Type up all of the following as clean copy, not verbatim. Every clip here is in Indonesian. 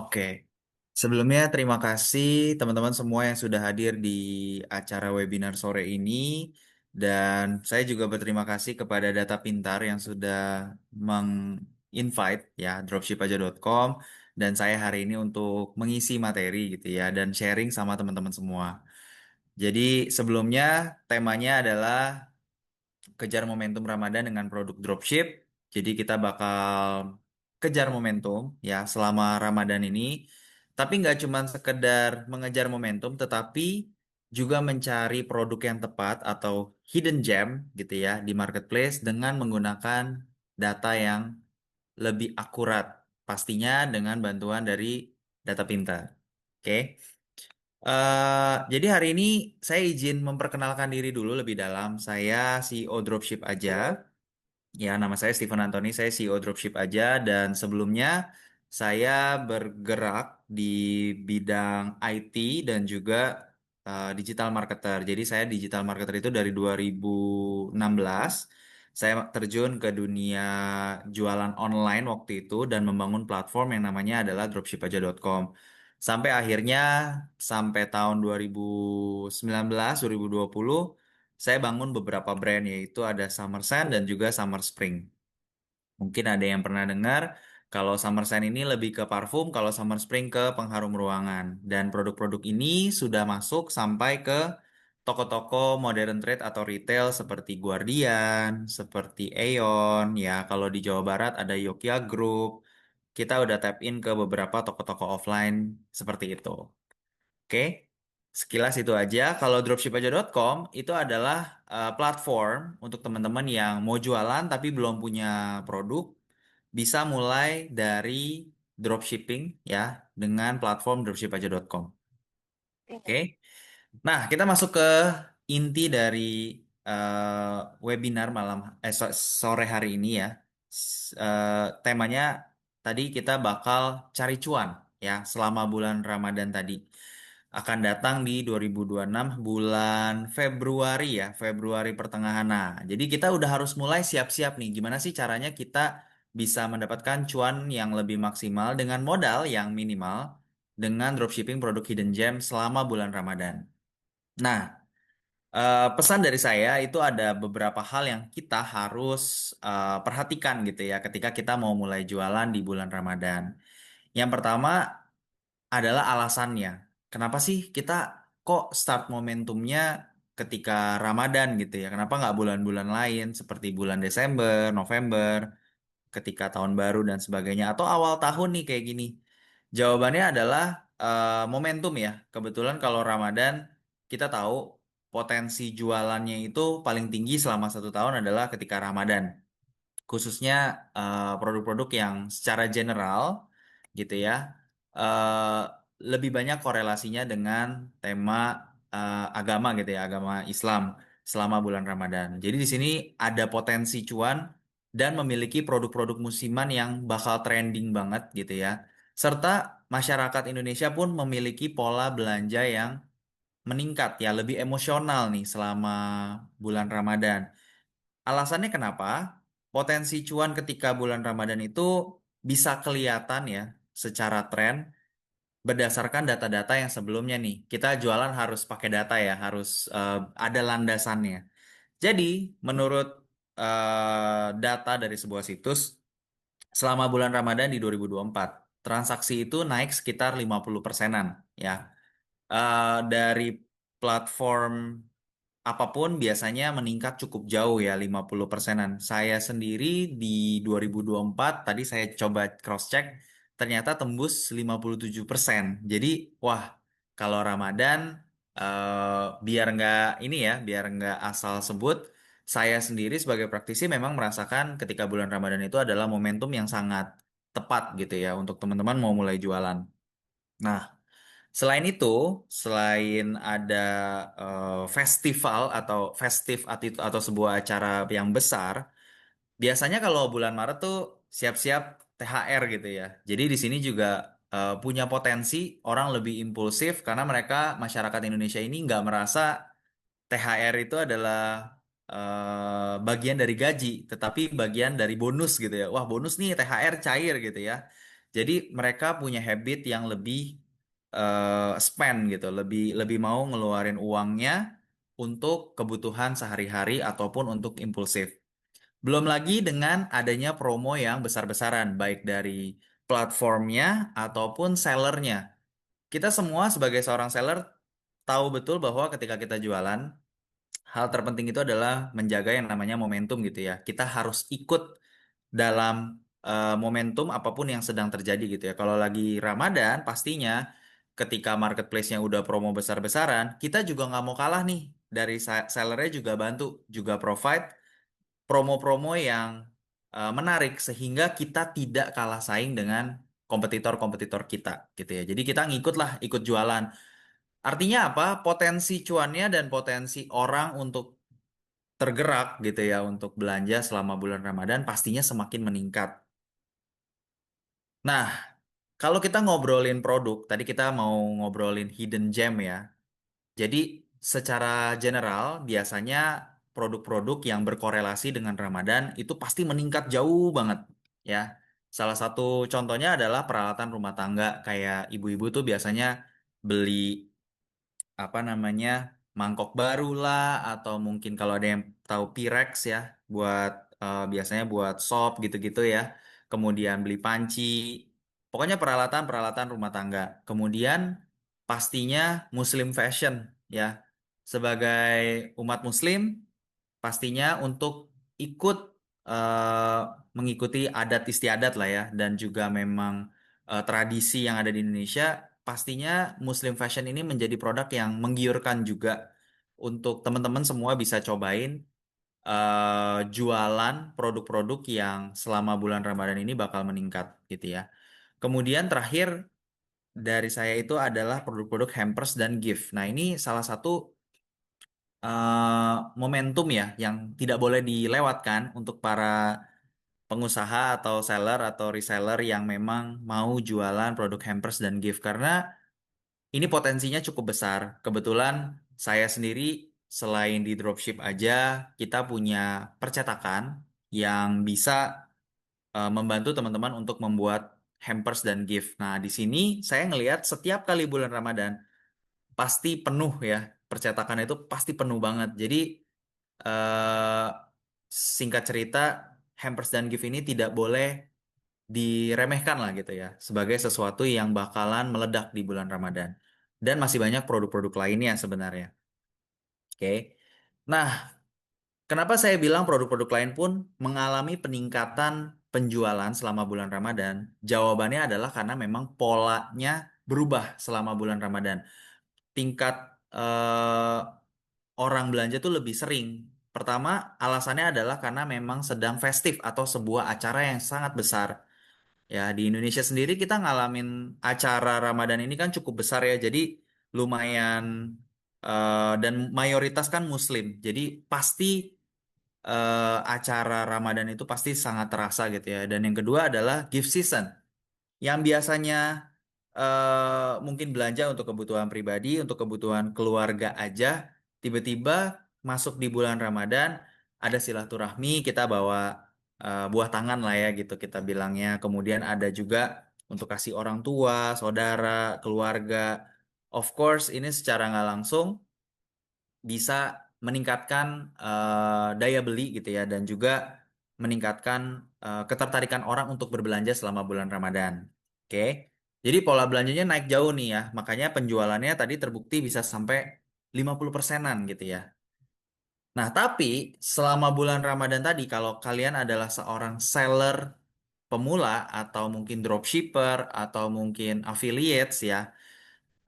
Oke, sebelumnya terima kasih teman-teman semua yang sudah hadir di acara webinar sore ini. Dan saya juga berterima kasih kepada Data Pintar yang sudah meng-invite ya dropshipaja.com dan saya hari ini untuk mengisi materi gitu ya dan sharing sama teman-teman semua. Jadi sebelumnya temanya adalah kejar momentum Ramadan dengan produk dropship. Jadi kita bakal kejar momentum ya selama Ramadan ini. Tapi nggak cuma sekedar mengejar momentum, tetapi juga mencari produk yang tepat atau hidden gem gitu ya di marketplace dengan menggunakan data yang lebih akurat. Pastinya dengan bantuan dari data pintar. Oke. Jadi hari ini saya izin memperkenalkan diri dulu lebih dalam. Saya CEO Dropship aja. Ya, nama saya Steven Anthony, saya CEO Dropship aja dan sebelumnya saya bergerak di bidang IT dan juga digital marketer. Jadi saya digital marketer itu dari 2016. Saya terjun ke dunia jualan online waktu itu dan membangun platform yang namanya adalah dropshipaja.com. Sampai akhirnya sampai tahun 2019, 2020 saya bangun beberapa brand yaitu ada Summer Sun dan juga Summer Spring. Mungkin ada yang pernah dengar kalau Summer Sun ini lebih ke parfum, kalau Summer Spring ke pengharum ruangan. Dan produk-produk ini sudah masuk sampai ke toko-toko modern trade atau retail seperti Guardian, seperti Aeon, ya kalau di Jawa Barat ada Yokia Group. Kita udah tap in ke beberapa toko-toko offline seperti itu. Oke, sekilas itu aja. Kalau dropshipaja.com itu adalah platform untuk teman-teman yang mau jualan tapi belum punya produk, bisa mulai dari dropshipping ya dengan platform dropshipaja.com. Oke. Nah, kita masuk ke inti dari webinar sore hari ini ya. Temanya tadi kita bakal cari cuan ya selama bulan Ramadan tadi. Akan datang di 2026 bulan Februari ya, Februari pertengahan. Nah, jadi kita udah harus mulai siap-siap nih. Gimana sih caranya kita bisa mendapatkan cuan yang lebih maksimal dengan modal yang minimal dengan dropshipping produk hidden gem selama bulan Ramadan. Nah, pesan dari saya itu ada beberapa hal yang kita harus perhatikan gitu ya ketika kita mau mulai jualan di bulan Ramadan. Yang pertama adalah alasannya. Kenapa sih kita kok start momentumnya ketika Ramadan gitu ya? Kenapa nggak bulan-bulan lain seperti bulan Desember, November, ketika tahun baru dan sebagainya, atau awal tahun nih kayak gini? Jawabannya adalah momentum ya. Kebetulan kalau Ramadan kita tahu potensi jualannya itu paling tinggi selama 1 tahun adalah ketika Ramadan. Khususnya produk-produk yang secara general gitu ya, eh, lebih banyak korelasinya dengan tema agama gitu ya, agama Islam selama bulan Ramadan. Jadi di sini ada potensi cuan dan memiliki produk-produk musiman yang bakal trending banget gitu ya. Serta masyarakat Indonesia pun memiliki pola belanja yang meningkat ya, lebih emosional nih selama bulan Ramadan. Alasannya kenapa? Potensi cuan ketika bulan Ramadan itu bisa kelihatan ya secara tren berdasarkan data-data yang sebelumnya nih. Kita jualan harus pakai data ya, harus ada landasannya. Jadi, menurut data dari sebuah situs, selama bulan Ramadan di 2024, transaksi itu naik sekitar 50 persenan ya. Dari platform apapun biasanya meningkat cukup jauh ya 50 persenan. Saya sendiri di 2024 tadi saya coba cross check ternyata tembus 57%. Jadi wah kalau Ramadan biar nggak ini ya biar nggak asal sebut, saya sendiri sebagai praktisi memang merasakan ketika bulan Ramadan itu adalah momentum yang sangat tepat gitu ya untuk teman-teman mau mulai jualan. Nah, selain itu, selain ada festival atau festif atau sebuah acara yang besar, biasanya kalau bulan Maret tuh siap-siap THR gitu ya. Jadi di sini juga punya potensi orang lebih impulsif karena mereka masyarakat Indonesia ini nggak merasa THR itu adalah bagian dari gaji, tetapi bagian dari bonus gitu ya. Wah, bonus nih THR cair gitu ya. Jadi mereka punya habit yang lebih spend gitu, lebih lebih mau ngeluarin uangnya untuk kebutuhan sehari-hari ataupun untuk impulsif. Belum lagi dengan adanya promo yang besar-besaran, baik dari platformnya ataupun sellernya. Kita semua sebagai seorang seller tahu betul bahwa ketika kita jualan, hal terpenting itu adalah menjaga yang namanya momentum gitu ya. Kita harus ikut dalam momentum apapun yang sedang terjadi gitu ya. Kalau lagi Ramadan, pastinya ketika marketplace-nya udah promo besar-besaran, kita juga nggak mau kalah nih. Dari sellernya juga bantu, juga provide promo-promo yang menarik sehingga kita tidak kalah saing dengan kompetitor-kompetitor kita gitu ya. Jadi kita ngikut lah, ikut jualan. Artinya apa? Potensi cuannya dan potensi orang untuk tergerak gitu ya untuk belanja selama bulan Ramadan pastinya semakin meningkat. Nah, kalau kita ngobrolin produk, tadi kita mau ngobrolin hidden gem ya. Jadi secara general biasanya produk-produk yang berkorelasi dengan Ramadan itu pasti meningkat jauh banget ya. Salah satu contohnya adalah peralatan rumah tangga kayak ibu-ibu tuh biasanya beli apa namanya mangkok baru lah atau mungkin kalau ada yang tahu Pyrex ya buat biasanya buat sop gitu-gitu ya. Kemudian beli panci. Pokoknya peralatan-peralatan rumah tangga. Kemudian pastinya Muslim fashion ya. Sebagai umat Muslim pastinya untuk ikut eh, mengikuti adat istiadat lah ya dan juga memang tradisi yang ada di Indonesia, pastinya Muslim fashion ini menjadi produk yang menggiurkan juga untuk teman-teman semua bisa cobain jualan produk-produk yang selama bulan Ramadan ini bakal meningkat gitu ya. Kemudian terakhir dari saya itu adalah produk-produk hampers dan gift. Nah, ini salah satu momentum ya yang tidak boleh dilewatkan untuk para pengusaha atau seller atau reseller yang memang mau jualan produk hampers dan gift karena ini potensinya cukup besar. Kebetulan saya sendiri selain di dropship aja kita punya percetakan yang bisa membantu teman-teman untuk membuat hampers dan gift. Nah, di sini saya ngelihat setiap kali bulan Ramadan pasti penuh ya. Percetakan itu pasti penuh banget. Jadi eh, singkat cerita, hampers dan gift ini tidak boleh diremehkan lah gitu ya, sebagai sesuatu yang bakalan meledak di bulan Ramadan. Dan masih banyak produk-produk lainnya sebenarnya. Oke. Nah, kenapa saya bilang produk-produk lain pun mengalami peningkatan penjualan selama bulan Ramadan? Jawabannya adalah karena memang polanya berubah selama bulan Ramadan. Tingkat eh, orang belanja tuh lebih sering. Pertama, alasannya adalah karena memang sedang festif atau sebuah acara yang sangat besar. Ya, di Indonesia sendiri kita ngalamin acara Ramadan ini kan cukup besar ya. Jadi lumayan dan mayoritas kan Muslim. Jadi pasti acara Ramadan itu pasti sangat terasa gitu ya. Dan yang kedua adalah gift season yang biasanya mungkin belanja untuk kebutuhan pribadi, untuk kebutuhan keluarga aja, tiba-tiba masuk di bulan Ramadan, ada silaturahmi, kita bawa buah tangan lah ya gitu kita bilangnya. Kemudian ada juga untuk kasih orang tua, saudara, keluarga. Of course, ini secara nggak langsung bisa meningkatkan daya beli gitu ya dan juga meningkatkan ketertarikan orang untuk berbelanja selama bulan Ramadan. Oke. Jadi pola belanjanya naik jauh nih ya. Makanya penjualannya tadi terbukti bisa sampai 50 persenan gitu ya. Nah, tapi selama bulan Ramadan tadi kalau kalian adalah seorang seller pemula atau mungkin dropshipper atau mungkin affiliates ya,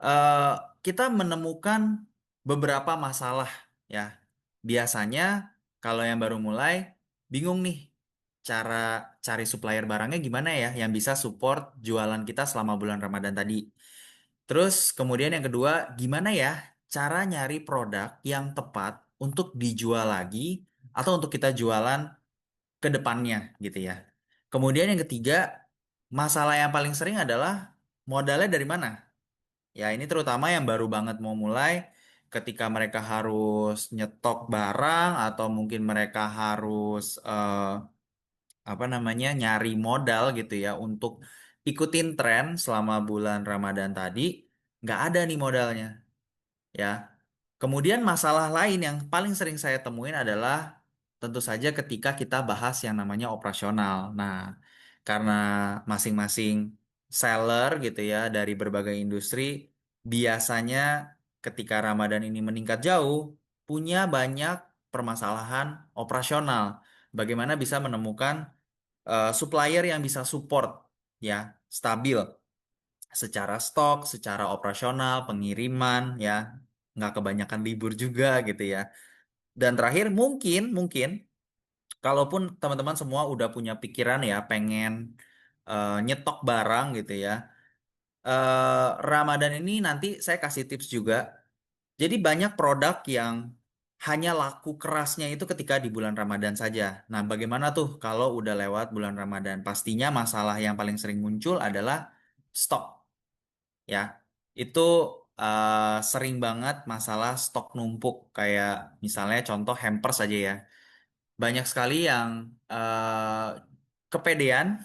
eh, kita menemukan beberapa masalah ya. Biasanya kalau yang baru mulai bingung nih cara cari supplier barangnya gimana ya yang bisa support jualan kita selama bulan Ramadan tadi. Terus kemudian yang kedua, gimana ya cara nyari produk yang tepat untuk dijual lagi atau untuk kita jualan ke depannya gitu ya. Kemudian yang ketiga, masalah yang paling sering adalah modalnya dari mana? Ya, ini terutama yang baru banget mau mulai ketika mereka harus nyetok barang atau mungkin mereka harus apa namanya nyari modal gitu ya untuk ikutin tren selama bulan Ramadan tadi, nggak ada nih modalnya, ya. Kemudian masalah lain yang paling sering saya temuin adalah tentu saja ketika kita bahas yang namanya operasional. Nah, karena masing-masing seller gitu ya dari berbagai industri biasanya ketika Ramadan ini meningkat jauh punya banyak permasalahan operasional. Bagaimana bisa menemukan supplier yang bisa support ya stabil secara stok, secara operasional, pengiriman ya nggak kebanyakan libur juga gitu ya. Dan terakhir mungkin mungkin kalaupun teman-teman semua udah punya pikiran ya pengen nyetok barang gitu ya. Ramadan ini nanti saya kasih tips juga. Jadi banyak produk yang hanya laku kerasnya itu ketika di bulan Ramadan saja. Nah, bagaimana tuh kalau udah lewat bulan Ramadan? Pastinya masalah yang paling sering muncul adalah stok ya. Itu sering banget masalah stok numpuk kayak misalnya contoh hampers aja ya. Banyak sekali yang kepedean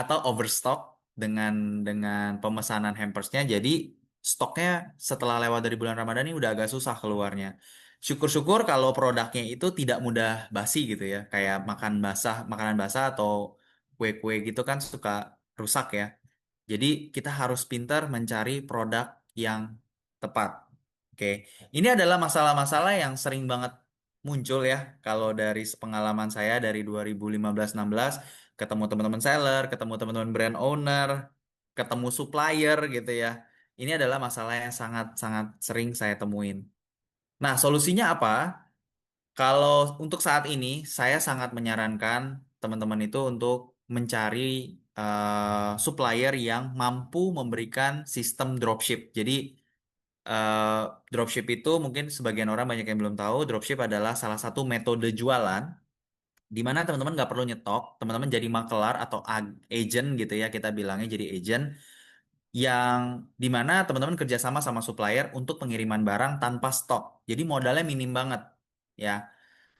atau overstock dengan pemesanan hampersnya. Jadi stoknya setelah lewat dari bulan Ramadan ini udah agak susah keluarnya. Syukur-syukur kalau produknya itu tidak mudah basi gitu ya. Kayak makanan basah atau kue-kue gitu kan suka rusak ya. Jadi kita harus pintar mencari produk yang tepat. Oke, ini adalah masalah-masalah yang sering banget muncul ya. Kalau dari pengalaman saya dari 2015-16, ketemu teman-teman seller, ketemu teman-teman brand owner, ketemu supplier gitu ya. Ini adalah masalah yang sangat-sangat sering saya temuin. Nah, solusinya apa? Kalau untuk saat ini, saya sangat menyarankan teman-teman itu untuk mencari supplier yang mampu memberikan sistem dropship. Jadi eh, dropship itu mungkin sebagian orang banyak yang belum tahu, dropship adalah salah satu metode jualan di mana teman-teman nggak perlu nyetok, teman-teman jadi makelar atau agent gitu ya kita bilangnya jadi agent yang di mana teman-teman kerjasama sama supplier untuk pengiriman barang tanpa stok. Jadi modalnya minim banget ya.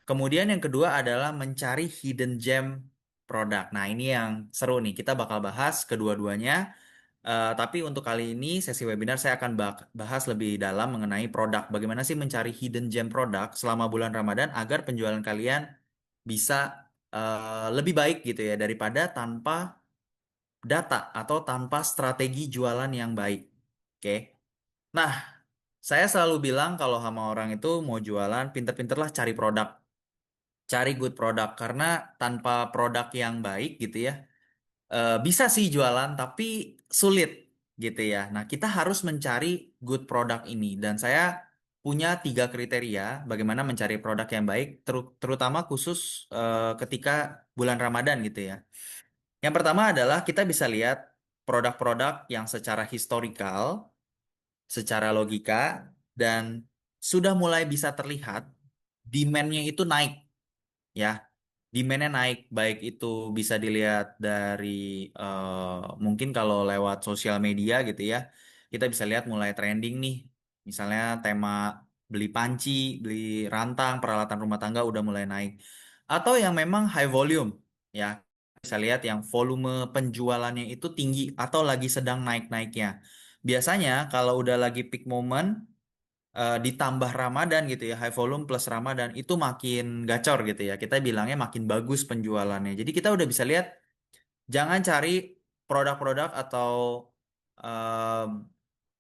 Kemudian yang kedua adalah mencari hidden gem produk. Nah, ini yang seru nih. Kita bakal bahas kedua-duanya. Tapi untuk kali ini sesi webinar saya akan bahas lebih dalam mengenai produk. Bagaimana sih mencari hidden gem produk selama bulan Ramadan agar penjualan kalian bisa lebih baik gitu ya daripada tanpa data atau tanpa strategi jualan yang baik. Oke. Nah, saya selalu bilang kalau sama orang itu mau jualan, pinter-pinterlah cari produk. Cari good produk karena tanpa produk yang baik gitu ya bisa sih jualan tapi sulit gitu ya. Nah, kita harus mencari good product ini dan saya punya 3 kriteria bagaimana mencari produk yang baik terutama khusus ketika bulan Ramadan gitu ya. Yang pertama adalah kita bisa lihat produk-produk yang secara historikal, secara logika dan sudah mulai bisa terlihat demand-nya itu naik ya. Demand-nya naik, baik itu bisa dilihat dari mungkin kalau lewat sosial media gitu ya, kita bisa lihat mulai trending nih. Misalnya tema beli panci, beli rantang, peralatan rumah tangga udah mulai naik. Atau yang memang high volume, ya. Bisa lihat yang volume penjualannya itu tinggi atau lagi sedang naik-naiknya. Biasanya kalau udah lagi peak moment, ditambah Ramadan gitu ya, high volume plus Ramadan itu makin gacor gitu ya. Kita bilangnya makin bagus penjualannya. Jadi kita udah bisa lihat jangan cari produk-produk atau em,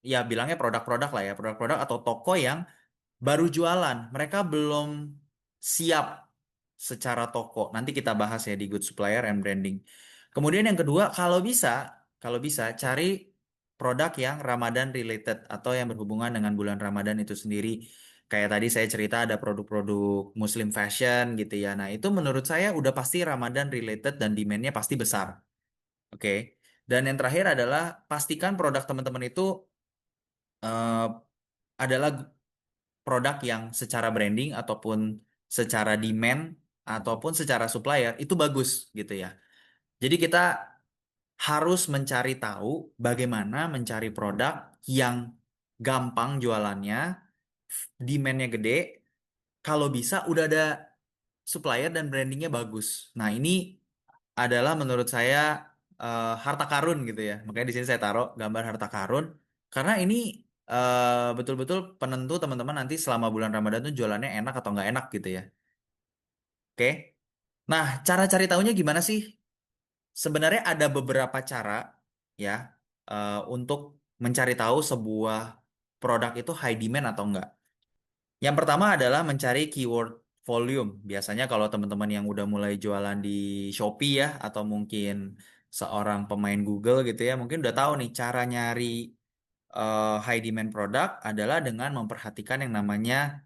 ya bilangnya produk-produk lah ya, produk-produk atau toko yang baru jualan. Mereka belum siap secara toko. Nanti kita bahas ya di Good Supplier and Branding. Kemudian yang kedua, kalau bisa cari produk yang Ramadan related atau yang berhubungan dengan bulan Ramadan itu sendiri. Kayak tadi saya cerita ada produk-produk Muslim fashion gitu ya. Nah, itu menurut saya udah pasti Ramadan related dan demand-nya pasti besar. Oke. Dan yang terakhir adalah pastikan produk teman-teman itu eh, adalah produk yang secara branding ataupun secara demand ataupun secara supplier itu bagus gitu ya. Jadi kita harus mencari tahu bagaimana mencari produk yang gampang jualannya, demand-nya gede, kalau bisa udah ada supplier dan brandingnya bagus. Nah, ini adalah menurut saya harta karun gitu ya. Makanya di sini saya taruh gambar harta karun karena ini betul-betul penentu teman-teman nanti selama bulan Ramadan tuh jualannya enak atau nggak enak gitu ya. Oke. Nah, cara cari tahunya gimana sih? Sebenarnya ada beberapa cara ya untuk mencari tahu sebuah produk itu high demand atau enggak. Yang pertama adalah mencari keyword volume. Biasanya kalau teman-teman yang udah mulai jualan di Shopee ya, atau mungkin seorang pemain Google gitu ya, mungkin udah tahu nih cara nyari high demand produk adalah dengan memperhatikan yang namanya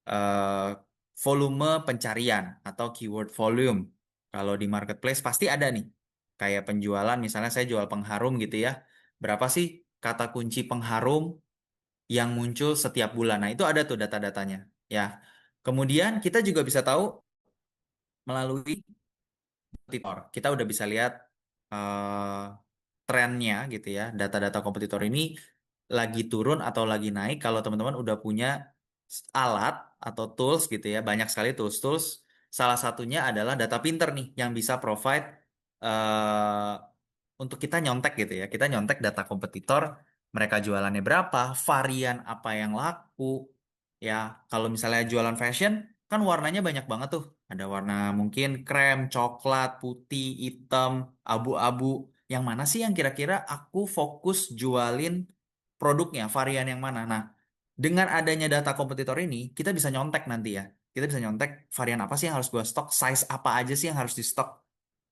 eh, volume pencarian atau keyword volume. Kalau di marketplace pasti ada nih. Kayak penjualan, misalnya saya jual pengharum gitu ya. Berapa sih kata kunci pengharum yang muncul setiap bulan? Nah, itu ada tuh data-datanya. Ya. Kemudian kita juga bisa tahu melalui kompetitor. Kita udah bisa lihat eh, trennya gitu ya. Data-data kompetitor ini lagi turun atau lagi naik kalau teman-teman udah punya alat atau tools gitu ya. Banyak sekali tools-tools. Salah satunya adalah data pinter nih yang bisa provide eh, untuk kita nyontek gitu ya. Kita nyontek data kompetitor, mereka jualannya berapa, varian apa yang laku. Ya, kalau misalnya jualan fashion, kan warnanya banyak banget tuh. Ada warna mungkin krem, coklat, putih, hitam, abu-abu. Yang mana sih yang kira-kira aku fokus jualin produknya, varian yang mana? Nah, dengan adanya data kompetitor ini, kita bisa nyontek nanti ya. Kita bisa nyontek varian apa sih yang harus gua stok, size apa aja sih yang harus di stok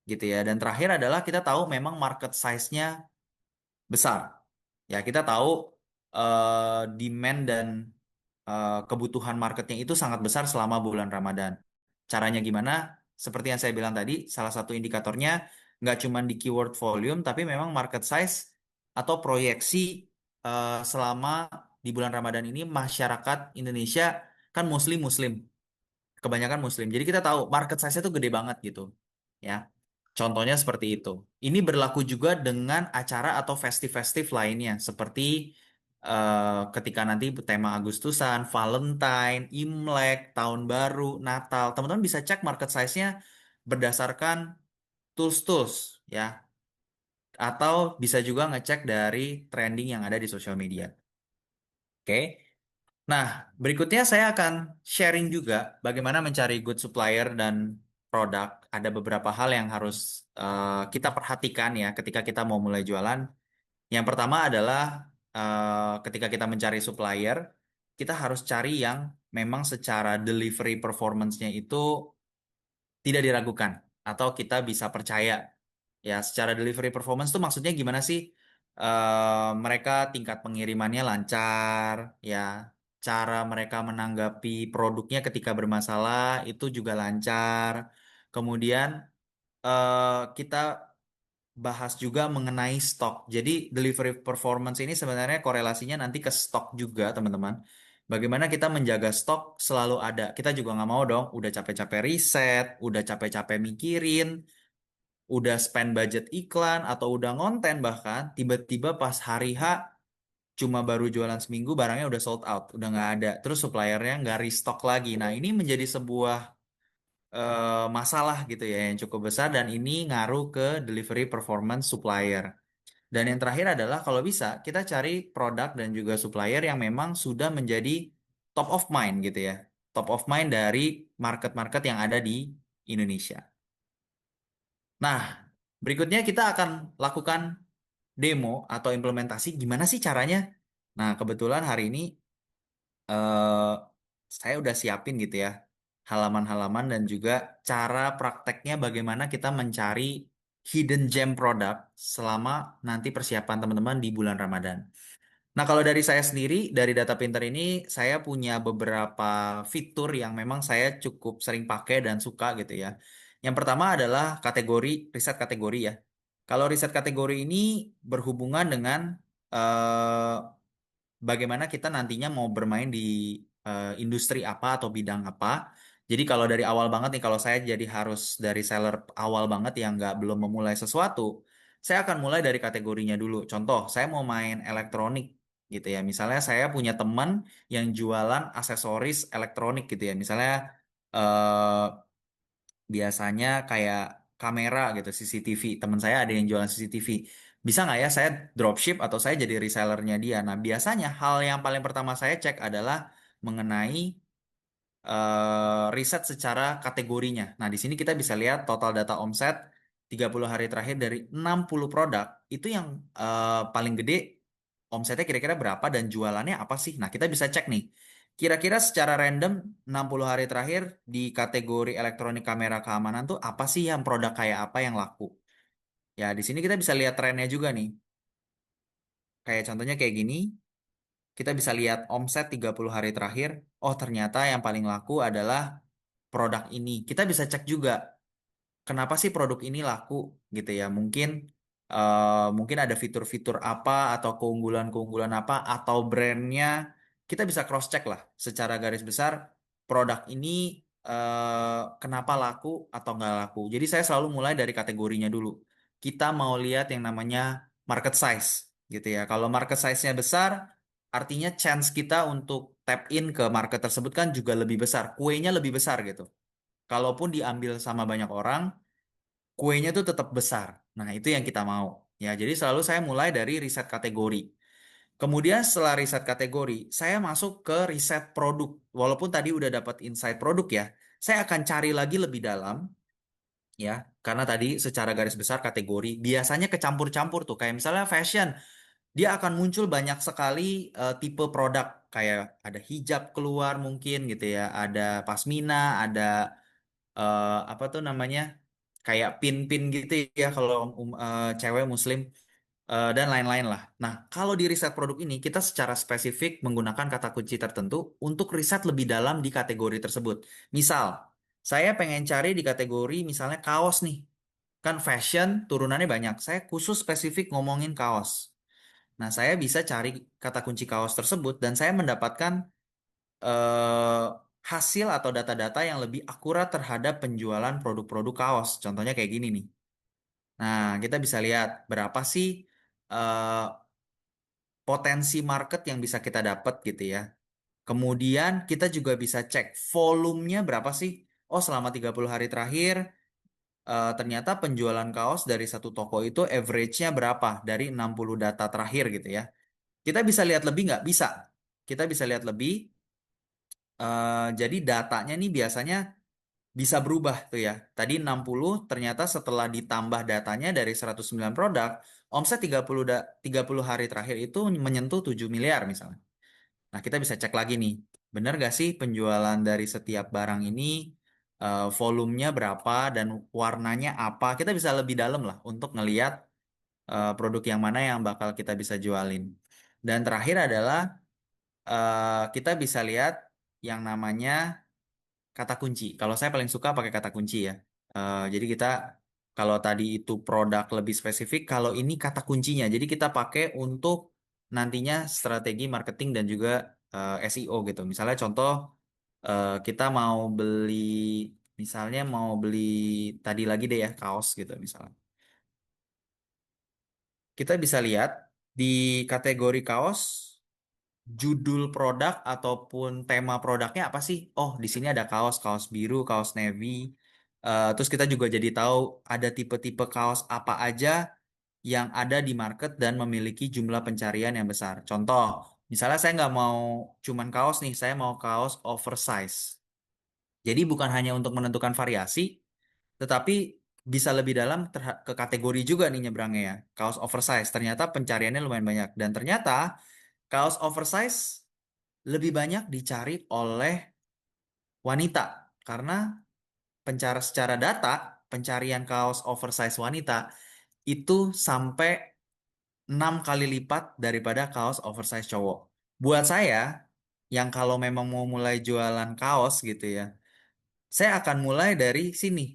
gitu ya. Dan terakhir adalah kita tahu memang market size-nya besar. Ya, kita tahu demand dan kebutuhan marketnya itu sangat besar selama bulan Ramadan. Caranya gimana? Seperti yang saya bilang tadi, salah satu indikatornya nggak cuma di keyword volume, tapi memang market size atau proyeksi selama di bulan Ramadan ini masyarakat Indonesia kan Muslim-Muslim kebanyakan muslim. Jadi kita tahu market size-nya tuh gede banget gitu. Ya. Contohnya seperti itu. Ini berlaku juga dengan acara atau festif-festif lainnya seperti ketika nanti tema Agustusan, Valentine, Imlek, Tahun Baru, Natal. Teman-teman bisa cek market size-nya berdasarkan tools-tools ya. Atau bisa juga ngecek dari trending yang ada di sosial media. Oke. Nah, berikutnya saya akan sharing juga bagaimana mencari good supplier dan produk. Ada beberapa hal yang harus kita perhatikan ya ketika kita mau mulai jualan. Yang pertama adalah ketika kita mencari supplier, kita harus cari yang memang secara delivery performance-nya itu tidak diragukan atau kita bisa percaya. Ya, secara delivery performance tuh maksudnya gimana sih? Mereka tingkat pengirimannya lancar, ya. Cara mereka menanggapi produknya ketika bermasalah itu juga lancar. Kemudian kita bahas juga mengenai stok. Jadi delivery performance ini sebenarnya korelasinya nanti ke stok juga, teman-teman. Bagaimana kita menjaga stok selalu ada. Kita juga nggak mau dong, udah capek-capek riset, udah capek-capek mikirin, udah spend budget iklan atau udah ngonten bahkan tiba-tiba pas hari H cuma baru jualan seminggu barangnya udah sold out, udah nggak ada. Terus suppliernya nggak restock lagi. Nah, ini menjadi sebuah masalah gitu ya yang cukup besar dan ini ngaruh ke delivery performance supplier. Dan yang terakhir adalah kalau bisa kita cari produk dan juga supplier yang memang sudah menjadi top of mind gitu ya. Top of mind dari market-market yang ada di Indonesia. Nah, berikutnya kita akan lakukan demo atau implementasi gimana sih caranya. Nah, kebetulan hari ini eh, saya udah siapin gitu ya halaman-halaman dan juga cara prakteknya bagaimana kita mencari hidden gem product selama nanti persiapan teman-teman di bulan Ramadan. Nah, kalau dari saya sendiri, dari Data Pinter ini, saya punya beberapa fitur yang memang saya cukup sering pakai dan suka gitu ya. Yang pertama adalah kategori, riset kategori ya. Kalau riset kategori ini berhubungan dengan eh, bagaimana kita nantinya mau bermain di industri apa atau bidang apa. Jadi kalau dari awal banget nih, kalau saya jadi harus dari seller awal banget yang nggak belum memulai sesuatu, saya akan mulai dari kategorinya dulu. Contoh, saya mau main elektronik gitu ya. Misalnya saya punya teman yang jualan aksesoris elektronik gitu ya. Misalnya eh, biasanya kayak kamera gitu, CCTV. Teman saya ada yang jualan CCTV. Bisa nggak ya saya dropship atau saya jadi resellernya dia? Nah, biasanya hal yang paling pertama saya cek adalah mengenai riset secara kategorinya. Nah, di sini kita bisa lihat total data omset 30 hari terakhir dari 60 produk. Itu yang paling gede omsetnya kira-kira berapa dan jualannya apa sih? Nah, kita bisa cek nih. Kira-kira secara random 60 hari terakhir di kategori elektronik kamera keamanan tuh apa sih yang produk kayak apa yang laku? Ya, di sini kita bisa lihat trennya juga nih. Kayak contohnya kayak gini, kita bisa lihat omset 30 hari terakhir. Oh, ternyata yang paling laku adalah produk ini. Kita bisa cek juga kenapa sih produk ini laku gitu ya. Mungkin ada fitur-fitur apa atau keunggulan-keunggulan apa atau brandnya. Kita bisa cross check lah secara garis besar produk ini kenapa laku atau nggak laku. Jadi saya selalu mulai dari kategorinya dulu. Kita mau lihat yang namanya market size gitu ya. Kalau market size-nya besar, artinya chance kita untuk tap in ke market tersebut kan juga lebih besar. Kuenya lebih besar gitu. Kalaupun diambil sama banyak orang, kuenya tuh tetap besar. Nah, itu yang kita mau. Ya, jadi selalu saya mulai dari riset kategori. Kemudian setelah riset kategori, saya masuk ke riset produk. Walaupun tadi udah dapat insight produk ya, saya akan cari lagi lebih dalam ya. Karena tadi secara garis besar kategori biasanya kecampur-campur tuh. Kayak misalnya fashion, dia akan muncul banyak sekali tipe produk. Kayak ada hijab keluar mungkin gitu ya, ada pasmina, ada apa tuh namanya kayak pin-pin gitu ya kalau cewek muslim dan lain-lain lah. Nah, kalau di riset produk ini kita secara spesifik menggunakan kata kunci tertentu untuk riset lebih dalam di kategori tersebut. Misal, saya pengen cari di kategori misalnya kaos nih. Kan fashion turunannya banyak. Saya khusus spesifik ngomongin kaos. Nah, saya bisa cari kata kunci kaos tersebut dan saya mendapatkan eh, hasil atau data-data yang lebih akurat terhadap penjualan produk-produk kaos. Contohnya kayak gini nih. Nah, kita bisa lihat berapa sih eh, potensi market yang bisa kita dapat gitu ya. Kemudian kita juga bisa cek volumenya berapa sih. Oh, selama 30 hari terakhir ternyata penjualan kaos dari satu toko itu average-nya berapa dari 60 data terakhir gitu ya. Kita bisa lihat lebih nggak? Bisa. Kita bisa lihat lebih. Jadi datanya nih biasanya bisa berubah tuh ya. Tadi 60 ternyata setelah ditambah datanya dari 109 produk, omset 30 hari terakhir itu menyentuh 7 miliar misalnya. Nah, kita bisa cek lagi nih. Benar gak sih penjualan dari setiap barang ini volumenya berapa dan warnanya apa? Kita bisa lebih dalam lah untuk ngeliat produk yang mana yang bakal kita bisa jualin. Dan terakhir adalah kita bisa lihat yang namanya kata kunci. Kalau saya paling suka pakai kata kunci ya. Jadi kita kalau tadi itu produk lebih spesifik, kalau ini kata kuncinya. Jadi kita pakai untuk nantinya strategi marketing dan juga SEO gitu. Misalnya contoh kita mau beli, misalnya mau beli tadi lagi deh ya kaos gitu misalnya. Kita bisa lihat di kategori kaos judul produk ataupun tema produknya apa sih? Oh, di sini ada kaos, kaos biru, kaos navy. Terus kita juga jadi tahu ada tipe-tipe kaos apa aja yang ada di market dan memiliki jumlah pencarian yang besar. Contoh, misalnya saya nggak mau cuman kaos nih, saya mau kaos oversize. Jadi bukan hanya untuk menentukan variasi, tetapi bisa lebih dalam ke kategori juga nih nyebrangnya ya. Kaos oversize, ternyata pencariannya lumayan banyak. Dan ternyata kaos oversize lebih banyak dicari oleh wanita karena secara data pencarian kaos oversize wanita itu sampai 6 kali lipat daripada kaos oversize cowok. Buat saya yang kalau memang mau mulai jualan kaos gitu ya, saya akan mulai dari sini.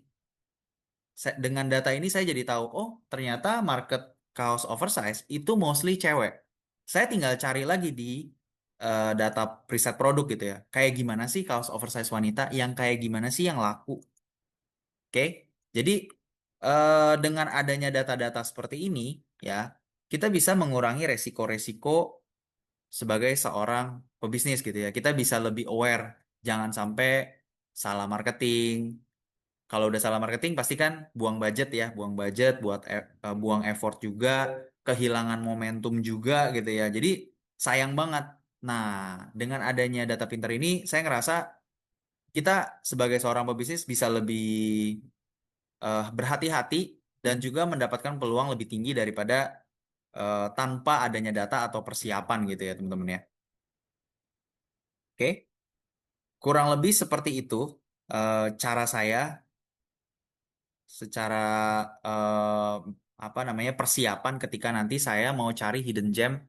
Dengan data ini saya jadi tahu, oh ternyata market kaos oversize itu mostly cewek. Saya tinggal cari lagi di data preset produk gitu ya. Kayak gimana sih kaos oversize wanita, yang kayak gimana sih yang laku. Oke, jadi dengan adanya data-data seperti ini ya, kita bisa mengurangi resiko-resiko sebagai seorang pebisnis gitu ya. Kita bisa lebih aware, jangan sampai salah marketing, Kalau udah salah marketing pasti kan buang budget ya, buang budget, buang effort juga, kehilangan momentum juga gitu ya. Jadi sayang banget. Nah, dengan adanya data pinter ini, saya ngerasa kita sebagai seorang pebisnis bisa lebih berhati-hati dan juga mendapatkan peluang lebih tinggi daripada tanpa adanya data atau persiapan gitu ya teman-teman ya. Oke, kurang lebih seperti itu cara saya secara eh, apa namanya persiapan ketika nanti saya mau cari hidden gem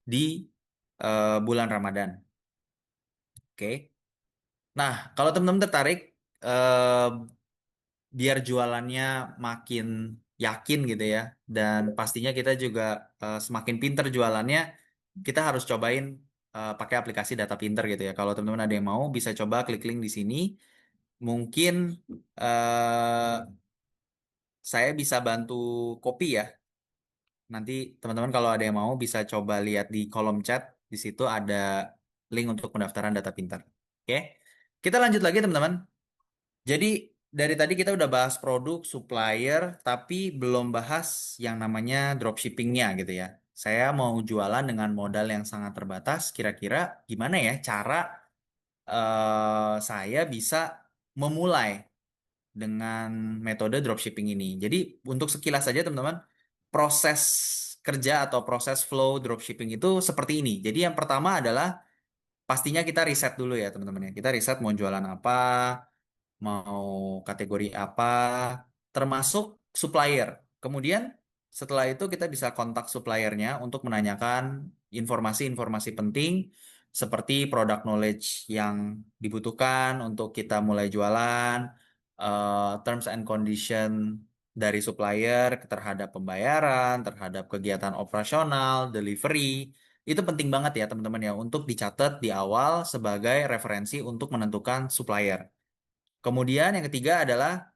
di bulan Ramadan. Oke. Nah, kalau teman-teman tertarik eh, biar jualannya makin yakin gitu ya, dan pastinya kita juga semakin pinter jualannya, kita harus cobain pakai aplikasi data pinter gitu ya. Kalau teman-teman ada yang mau, bisa coba klik link di sini. Mungkin eh, saya bisa bantu copy ya. Nanti teman-teman kalau ada yang mau bisa coba lihat di kolom chat. Di situ ada link untuk pendaftaran data pintar. Oke, kita lanjut lagi teman-teman. Jadi dari tadi kita udah bahas produk, supplier, tapi belum bahas yang namanya dropshippingnya gitu ya. Saya mau jualan dengan modal yang sangat terbatas. Kira-kira gimana ya cara saya bisa memulai dengan metode dropshipping ini. Jadi untuk sekilas saja teman-teman, proses kerja atau proses flow dropshipping itu seperti ini. Jadi yang pertama adalah pastinya kita riset dulu ya teman-teman ya. Kita riset mau jualan apa, mau kategori apa, termasuk supplier. Kemudian setelah itu kita bisa kontak suppliernya untuk menanyakan informasi-informasi penting seperti product knowledge yang dibutuhkan untuk kita mulai jualan, terms and condition dari supplier terhadap pembayaran, terhadap kegiatan operasional, delivery. Itu penting banget ya teman-teman ya untuk dicatat di awal sebagai referensi untuk menentukan supplier. Kemudian yang ketiga adalah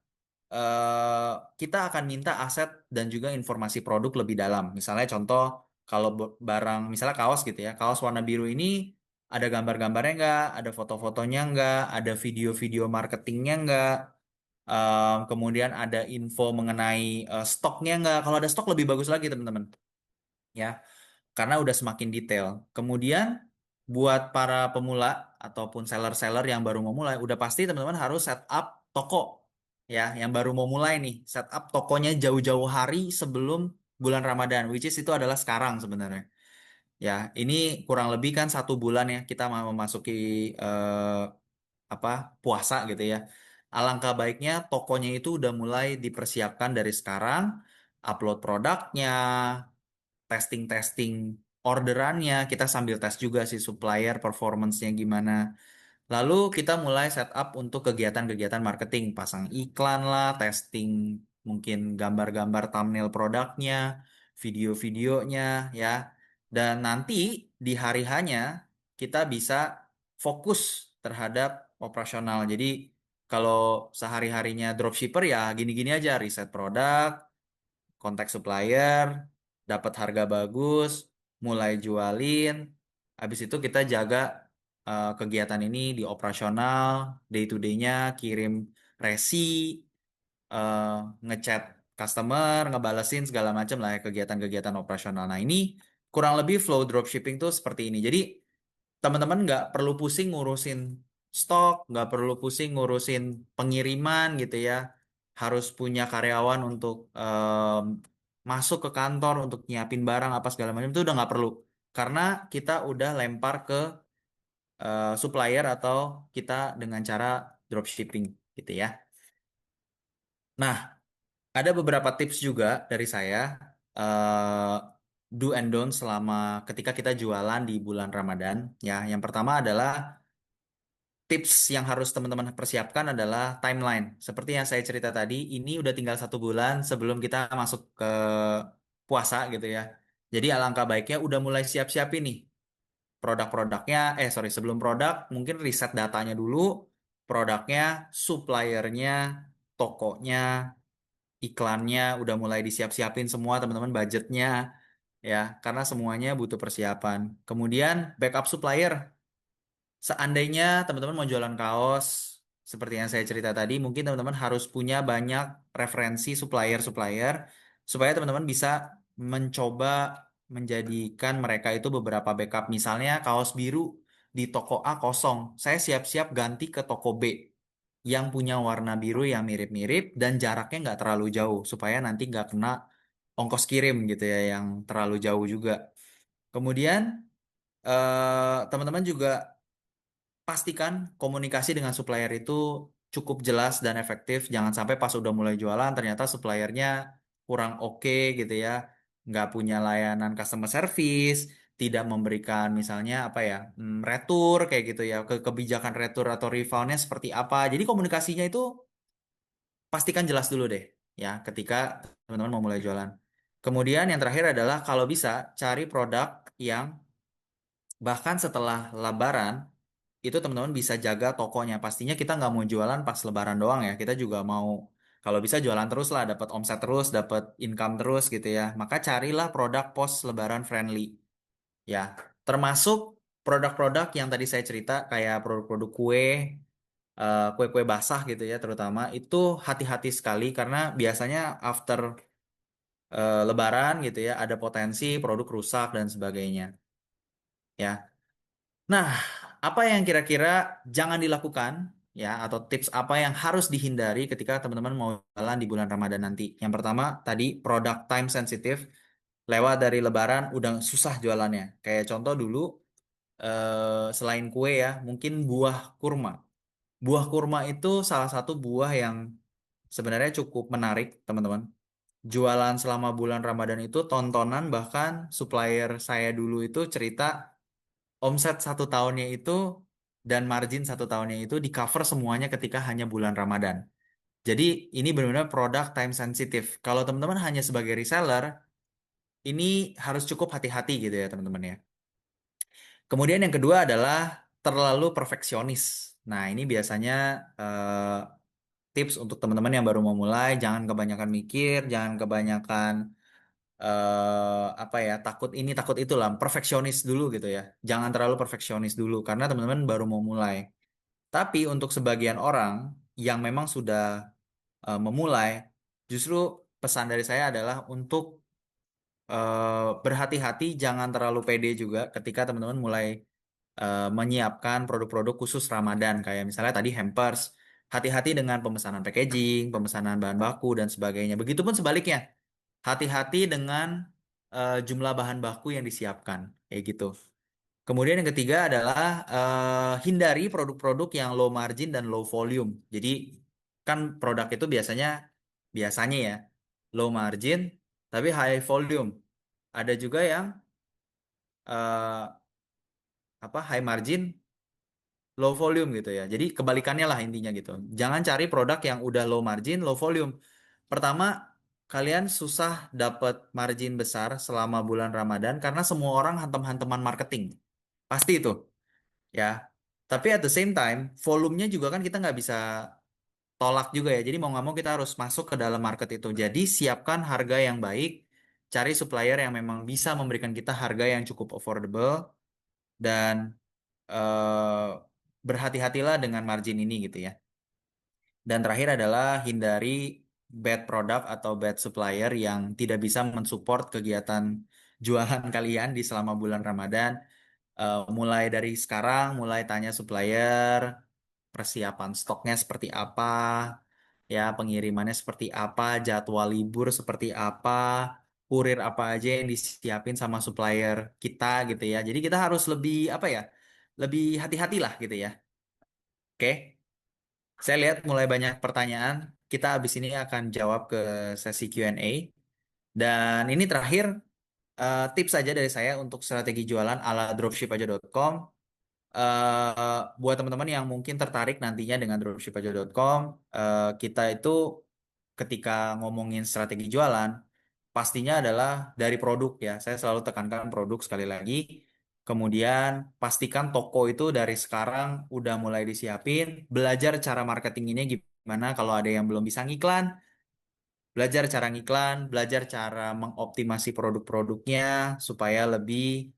eh, kita akan minta aset dan juga informasi produk lebih dalam. Misalnya contoh kalau barang misalnya kaos gitu ya, kaos warna biru ini ada gambar-gambarnya nggak, ada foto-fotonya nggak, ada video-video marketingnya nggak, kemudian ada info mengenai stoknya nggak. Kalau ada stok lebih bagus lagi teman-teman. Ya, karena udah semakin detail. Kemudian buat para pemula ataupun seller-seller yang baru mau mulai, udah pasti teman-teman harus setup toko ya, yang baru mau mulai nih, setup tokonya jauh-jauh hari sebelum bulan Ramadan, which is itu adalah sekarang sebenarnya. Ya, ini kurang lebih kan 1 bulan ya kita mau memasuki eh, apa puasa gitu ya. Alangkah baiknya tokonya itu udah mulai dipersiapkan dari sekarang, upload produknya, testing-testing orderannya, kita sambil tes juga sih supplier performance-nya gimana. Lalu kita mulai setup untuk kegiatan-kegiatan marketing, pasang iklan lah, testing mungkin gambar-gambar thumbnail produknya, video-videonya ya. Dan nanti di hari hanya kita bisa fokus terhadap operasional. Jadi kalau sehari-harinya dropshipper ya gini-gini aja, riset produk, kontak supplier, dapat harga bagus, mulai jualin. Habis itu kita jaga kegiatan ini di operasional, day to day-nya, kirim resi, eh, ngechat customer, ngebalesin segala macam lah ya kegiatan-kegiatan operasional. Nah ini kurang lebih flow dropshipping tuh seperti ini. Jadi teman-teman nggak perlu pusing ngurusin stok, nggak perlu pusing ngurusin pengiriman gitu ya. Harus punya karyawan untuk masuk ke kantor untuk nyiapin barang apa segala macam itu udah nggak perlu. Karena kita udah lempar ke supplier atau kita dengan cara dropshipping gitu ya. Nah, ada beberapa tips juga dari saya eh do and don't selama ketika kita jualan di bulan Ramadan. Ya, yang pertama adalah tips yang harus teman-teman persiapkan adalah timeline. Seperti yang saya cerita tadi, ini udah tinggal 1 bulan sebelum kita masuk ke puasa gitu ya. Jadi alangkah baiknya udah mulai siap-siap ini produk-produknya. Sorry, sebelum produk mungkin riset datanya dulu, produknya, suppliernya, tokonya, iklannya udah mulai disiap-siapin semua teman-teman budgetnya ya, karena semuanya butuh persiapan. Kemudian backup supplier. Seandainya teman-teman mau jualan kaos, seperti yang saya cerita tadi, mungkin teman-teman harus punya banyak referensi supplier-supplier supaya teman-teman bisa mencoba menjadikan mereka itu beberapa backup. Misalnya kaos biru di toko A kosong, saya siap-siap ganti ke toko B yang punya warna biru yang mirip-mirip dan jaraknya nggak terlalu jauh supaya nanti nggak kena ongkos kirim gitu ya yang terlalu jauh juga. Kemudian teman-teman juga pastikan komunikasi dengan supplier itu cukup jelas dan efektif. Jangan sampai pas udah mulai jualan ternyata suppliernya kurang oke gitu ya, nggak punya layanan customer service, tidak memberikan misalnya apa ya, retur kayak gitu ya, kebijakan retur atau refundnya seperti apa. Jadi komunikasinya itu pastikan jelas dulu deh ya ketika teman-teman mau mulai jualan. Kemudian yang terakhir adalah kalau bisa cari produk yang bahkan setelah Lebaran itu teman-teman bisa jaga tokonya. Pastinya kita nggak mau jualan pas Lebaran doang ya. Kita juga mau kalau bisa jualan terus lah, dapat omset terus, dapat income terus gitu ya. Maka carilah produk post Lebaran friendly ya. Termasuk produk-produk yang tadi saya cerita kayak produk-produk kue, kue-kue basah gitu ya terutama itu hati-hati sekali karena biasanya after Lebaran gitu ya ada potensi produk rusak dan sebagainya ya. Nah, apa yang kira-kira jangan dilakukan ya atau tips apa yang harus dihindari ketika teman-teman mau jualan di bulan Ramadan nanti? Yang pertama tadi produk time sensitive, lewat dari Lebaran udah susah jualannya. Kayak contoh dulu selain kue ya, mungkin buah kurma. Buah kurma itu salah satu buah yang sebenarnya cukup menarik, teman-teman. Jualan selama bulan Ramadan itu tontonan, bahkan supplier saya dulu itu cerita omset satu tahunnya itu dan margin satu tahunnya itu di cover semuanya ketika hanya bulan Ramadan. Jadi ini benar-benar produk time sensitive. Kalau teman-teman hanya sebagai reseller, ini harus cukup hati-hati gitu ya teman-teman ya. Kemudian yang kedua adalah terlalu perfeksionis. Nah ini biasanya tips untuk teman-teman yang baru mau mulai, jangan kebanyakan mikir, jangan kebanyakan apa ya, takut ini takut itu lah, perfeksionis dulu gitu ya. Jangan terlalu perfeksionis dulu karena teman-teman baru mau mulai. Tapi untuk sebagian orang yang memang sudah memulai, justru pesan dari saya adalah untuk berhati-hati, jangan terlalu pede juga ketika teman-teman mulai menyiapkan produk-produk khusus Ramadan, kayak misalnya tadi hampers. Hati-hati dengan pemesanan packaging, pemesanan bahan baku dan sebagainya. Begitupun sebaliknya, hati-hati dengan jumlah bahan baku yang disiapkan, kayak gitu. Kemudian yang ketiga adalah hindari produk-produk yang low margin dan low volume. Jadi kan produk itu biasanya ya low margin tapi high volume. Ada juga yang eh, apa high margin low volume gitu ya. Jadi kebalikannya lah intinya gitu. Jangan cari produk yang udah low margin, low volume. Pertama, kalian susah dapat margin besar selama bulan Ramadan karena semua orang hantem-hanteman marketing. Pasti itu. Ya. Tapi at the same time, volumenya juga kan kita nggak bisa tolak juga ya. Jadi mau nggak mau kita harus masuk ke dalam market itu. Jadi siapkan harga yang baik, cari supplier yang memang bisa memberikan kita harga yang cukup affordable dan eh, berhati-hatilah dengan margin ini gitu ya. Dan terakhir adalah hindari bad product atau bad supplier yang tidak bisa mensupport kegiatan jualan kalian di selama bulan Ramadan. Mulai dari sekarang, mulai tanya supplier, persiapan stoknya seperti apa, ya pengirimannya seperti apa, jadwal libur seperti apa, kurir apa aja yang disiapin sama supplier kita gitu ya. Jadi kita harus lebih apa ya, lebih hati-hati lah gitu ya. Oke, saya lihat mulai banyak pertanyaan. Kita habis ini akan jawab ke sesi Q&A. Dan ini terakhir tips saja dari saya untuk strategi jualan ala dropshipaja.com. Buat teman-teman yang mungkin tertarik nantinya dengan dropshipaja.com, kita itu ketika ngomongin strategi jualan, pastinya adalah dari produk ya. Saya selalu tekankan produk sekali lagi. Kemudian pastikan toko itu dari sekarang udah mulai disiapin, belajar cara marketinginnya gimana kalau ada yang belum bisa ngiklan, belajar cara ngiklan, belajar cara mengoptimasi produk-produknya supaya lebih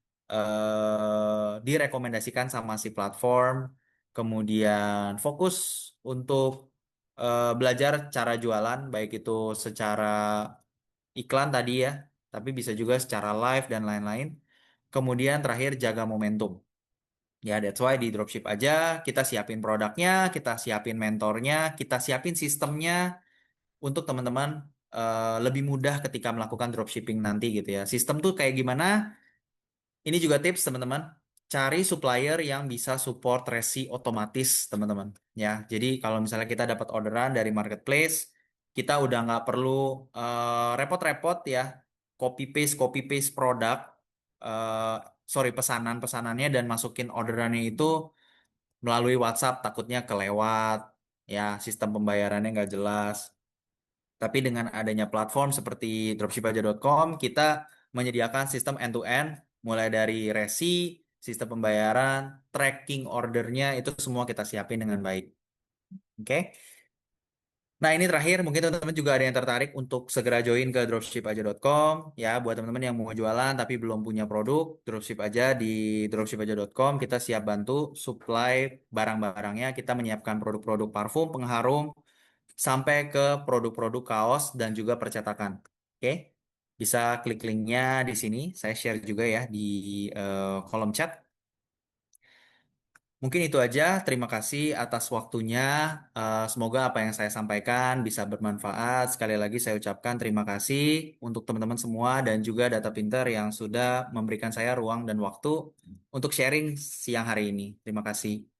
direkomendasikan sama si platform. kemudian fokus untuk belajar cara jualan, baik itu secara iklan tadi ya, tapi bisa juga secara live dan lain-lain. Kemudian terakhir jaga momentum. Ya, that's why di dropship aja kita siapin produknya, kita siapin mentornya, kita siapin sistemnya untuk teman-teman lebih mudah ketika melakukan dropshipping nanti gitu ya. Sistem tuh kayak gimana? Ini juga tips teman-teman. Cari supplier yang bisa support resi otomatis teman-teman. Ya, jadi kalau misalnya kita dapat orderan dari marketplace, kita udah nggak perlu repot-repot ya copy paste produk, eh sorry pesanannya dan masukin orderannya itu melalui WhatsApp takutnya kelewat, ya sistem pembayarannya nggak jelas. Tapi dengan adanya platform seperti dropshipaja.com, kita menyediakan sistem end-to-end, mulai dari resi, sistem pembayaran, tracking ordernya, itu semua kita siapin dengan baik. Oke? Nah, ini terakhir, mungkin teman-teman juga ada yang tertarik untuk segera join ke dropshipaja.com. Ya, buat teman-teman yang mau jualan tapi belum punya produk, dropship aja di dropshipaja.com. Kita siap bantu supply barang-barangnya. Kita menyiapkan produk-produk parfum, pengharum, sampai ke produk-produk kaos dan juga percetakan. Oke, bisa klik linknya di sini. Saya share juga ya di kolom chat. Mungkin itu aja. Terima kasih atas waktunya. Semoga apa yang saya sampaikan bisa bermanfaat. Sekali lagi saya ucapkan terima kasih untuk teman-teman semua dan juga Data Pinter yang sudah memberikan saya ruang dan waktu untuk sharing siang hari ini. Terima kasih.